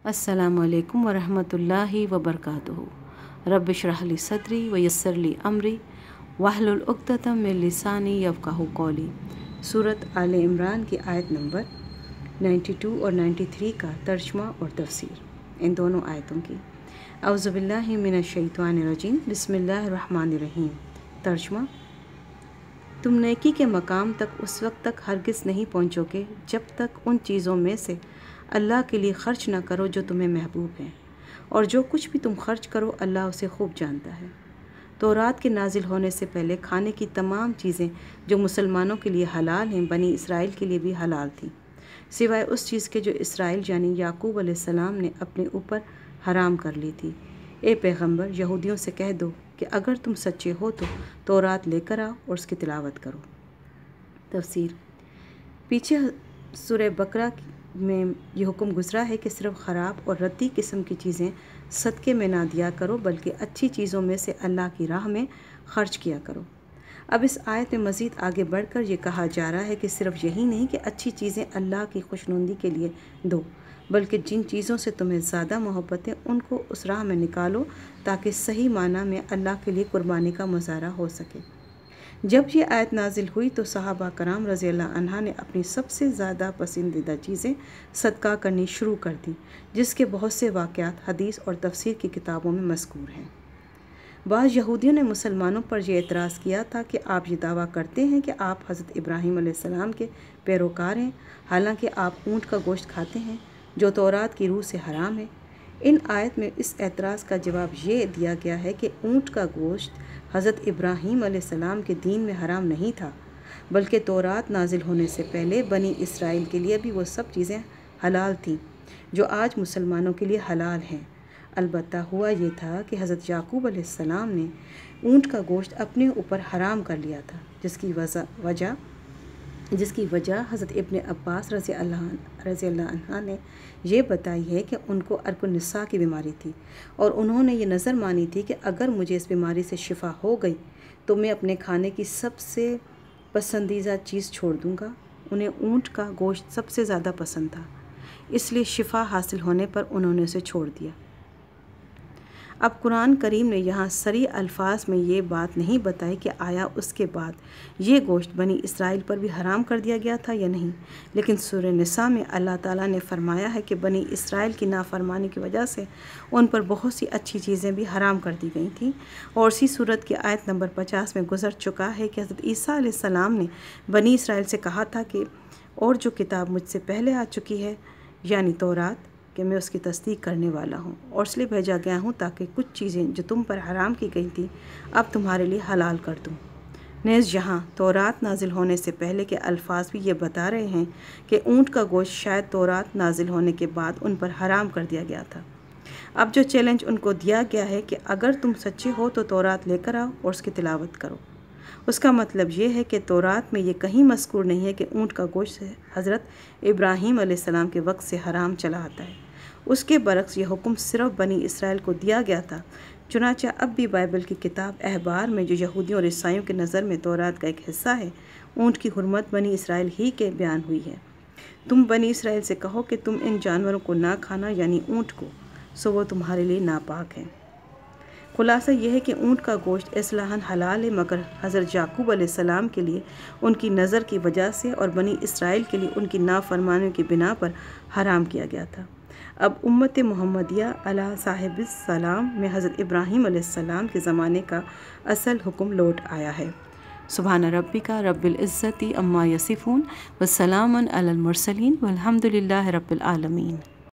अस्सलामु अलैकुम वरहमतुल्लाहि वबरकातुहू। रब्बि इश्रह ली सदरी व यस्सिर ली अमरी वहलुल उक़दतम मिन लिसानी यफ़क़हू क़ौली। सूरत आले इमरान की आयत नंबर 92 और 93 का तर्जमा और तफसीर इन दोनों आयतों की। औज़ु बिल्लाहि मिनश शैतानिर रजीम, बिस्मिल्लाहिर रहमानिर रहीम। तर्जमा: तुम नेकी के मकाम तक उस वक्त तक हरगिज़ नहीं पहुँचोगे जब तक उन चीज़ों में से अल्लाह के लिए ख़र्च न करो जो तुम्हें महबूब हैं, और जो कुछ भी तुम खर्च करो अल्लाह उसे खूब जानता है। तौरात के नाजिल होने से पहले खाने की तमाम चीज़ें जो मुसलमानों के लिए हलाल हैं बनी इसराइल के लिए भी हलाल थीं, सिवाय उस चीज़ के जो इसराइल यानी याकूब अलैहिस्सलाम ने अपने ऊपर हराम कर ली थी। ए पैगंबर, यहूदियों से कह दो कि अगर तुम सच्चे हो तो तौरात लेकर आओ और उसकी तिलावत करो। तफसीर: पीछे सूरह बकरा में ये हुक्म गुज़रा है कि सिर्फ़ ख़राब और रद्दी किस्म की चीज़ें सदक़े में ना दिया करो, बल्कि अच्छी चीज़ों में से अल्लाह की राह में ख़र्च किया करो। अब इस आयत में मज़ीद आगे बढ़कर ये कहा जा रहा है कि सिर्फ़ यही नहीं कि अच्छी चीज़ें अल्लाह की खुशनुदी के लिए दो, बल्कि जिन चीज़ों से तुम्हें ज़्यादा मोहब्बत है उनको उस राह में निकालो ताकि सही माना में अल्लाह के लिए कुर्बानी का मुज़ाहरा हो सके। जब ये आयत नाजिल हुई तो सहाबा कराम रज़ी अल्लाह अन्हा ने अपनी सबसे ज़्यादा पसंदीदा चीज़ें सदका करनी शुरू कर दी, जिसके बहुत से वाक़यात हदीस और तफसीर की किताबों में मज़कूर हैं। बाज़ यहूदियों ने मुसलमानों पर यह एतराज़ किया था कि आप ये दावा करते हैं कि आप हज़रत इब्राहीम अलैहिस्सलाम के पैरोकार हैं, हालांकि आप ऊँट का गोश्त खाते हैं जो तौरात की रूह से हराम है। इन आयत में इस एतराज़ का जवाब ये दिया गया है कि ऊँट का गोश्त हज़रत इब्राहीम अलैहिस्सलाम के दीन में हराम नहीं था, बल्कि तौरात नाजिल होने से पहले बनी इसराइल के लिए भी वो सब चीज़ें हलाल थीं जो आज मुसलमानों के लिए हलाल हैं। अलबत्ता हुआ ये था कि हज़रत याकूब अलैहिस्सलाम ने ऊँट का गोश्त अपने ऊपर हराम कर लिया था, जिसकी वजह हज़रत इब्न अब्बास रज़ी अल्लाह अन्हा ने ये बताई है कि उनको अर्कुनिस्सा की बीमारी थी और उन्होंने ये नज़र मानी थी कि अगर मुझे इस बीमारी से शिफा हो गई तो मैं अपने खाने की सबसे पसंदीदा चीज़ छोड़ दूँगा। उन्हें ऊँट का गोश्त सबसे ज़्यादा पसंद था, इसलिए शिफा हासिल होने पर उन्होंने उसे छोड़ दिया। अब कुरान करीम ने यहाँ सरी अल्फाज में ये बात नहीं बताई कि आया उसके बाद ये गोश्त बनी इसराइल पर भी हराम कर दिया गया था या नहीं, लेकिन सूरह निसा में अल्लाह ताला ने फरमाया है कि बनी इसराइल की नाफरमानी की वजह से उन पर बहुत सी अच्छी चीज़ें भी हराम कर दी गई थीं। और इसी सूरत की आयत नंबर 50 में गुज़र चुका है कि हज़रत ईसा अलैहिस्सलाम ने बनी इसराइल से कहा था कि और जो किताब मुझसे पहले आ चुकी है यानी तौरात, कि मैं उसकी तस्दीक करने वाला हूँ और इसलिए भेजा गया हूँ ताकि कुछ चीज़ें जो तुम पर हराम की गई थी अब तुम्हारे लिए हलाल कर दूँ। नेज़ यहाँ तौरात नाजिल होने से पहले के अल्फाज भी ये बता रहे हैं कि ऊँट का गोश्त शायद तौरात नाजिल होने के बाद उन पर हराम कर दिया गया था। अब जो चैलेंज उनको दिया गया है कि अगर तुम सच्चे हो तो तौरात लेकर आओ और उसकी तिलावत करो, उसका मतलब ये है कि तौरात में ये कहीं मज़कूर नहीं है कि ऊँट का गोश्त हज़रत इब्राहीम अलैहिस्सलाम के वक्त से हराम चला आता है। उसके बरक्स ये हुक्म सिर्फ़ बनी इसराइल को दिया गया था। चुनांचे अब भी बाइबल की किताब अहबार में, जो यहूदियों और ईसाइयों की नज़र में तौरात का एक हिस्सा है, ऊँट की हुर्मत बनी इसराइल ही के बयान हुई है। तुम बनी इसराइल से कहो कि तुम इन जानवरों को ना खाना यानी ऊँट को, सो वो तुम्हारे लिए नापाक है। खुलासा यह है कि ऊँट का गोश्त इस्लाहन हलाल है, मगर हज़रत याकूब अलैहिस्सलाम के लिए उनकी नज़र की वजह से और बनी इसराइल के लिए उनकी नाफरमानी की बिना पर हराम किया गया था। अब उम्मत मुहम्मदिया अला साहिबिस सलाम में हज़रत इब्राहीम अलैहिस्सलाम के ज़माने का असल हुक्म लौट आया है। सुभान रब्बिका रब्बिल इज़्ज़ति अम्मा यसिफ़ून व सलामुन अलल मुरसलीन वल्हम्दुलिल्लाहि रब्बिल आलमीन।